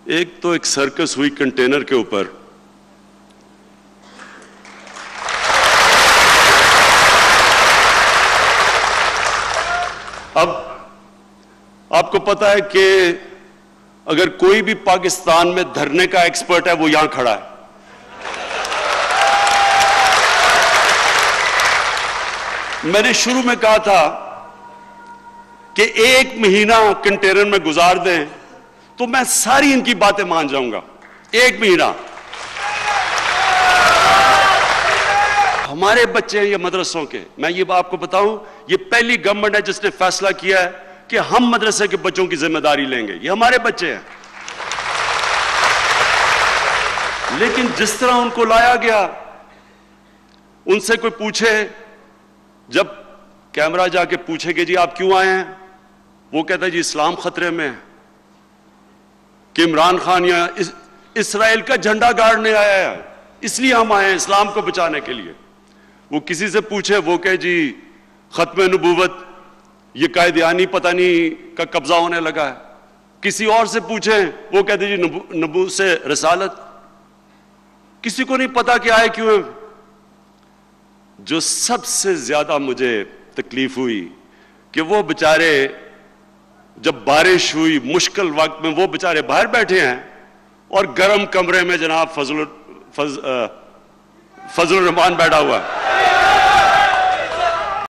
ایک تو ایک سرکس ہوئی کنٹینر کے اوپر، اب آپ کو پتا ہے کہ اگر کوئی بھی پاکستان میں دھرنے کا ایکسپرٹ ہے وہ یہاں کھڑا ہے. میں نے شروع میں کہا تھا کہ 1 مہینہ کنٹینر میں گزار دیں تو میں ساری ان کی باتیں مان جاؤں گا. 1 مہینہ. ہمارے بچے ہیں یہ مدرسوں کے. میں یہ آپ کو بتاؤں، یہ پہلی گورنمنٹ ہے جس نے فیصلہ کیا ہے کہ ہم مدرسے کے بچوں کی ذمہ داری لیں گے. یہ ہمارے بچے ہیں. لیکن جس طرح ان کو لایا گیا، ان سے کوئی پوچھے، جب کیمرہ جا کے پوچھے کہ جی آپ کیوں آئے ہیں، وہ کہتا ہے جی اسلام خطرے میں ہے، کہ عمران خان یا اسرائیل کا جھنڈا گاڑنے آیا ہے، اس لیے ہم آئے ہیں اسلام کو بچانے کے لیے. وہ کسی سے پوچھے، وہ کہے جی ختم نبوت، یہ قائدیانی پتہ نہیں کا قبضہ ہونے لگا ہے. کسی اور سے پوچھیں، وہ کہتے جی نبوت سے رسالت. کسی کو نہیں پتا کہ آئے کیوں ہیں. جو سب سے زیادہ مجھے تکلیف ہوئی کہ وہ بچارے جب بارش ہوئی مشکل وقت میں، وہ بچارے باہر بیٹھے ہیں اور گرم کمرے میں جناب فضل الرحمان بیٹھا ہوا ہے.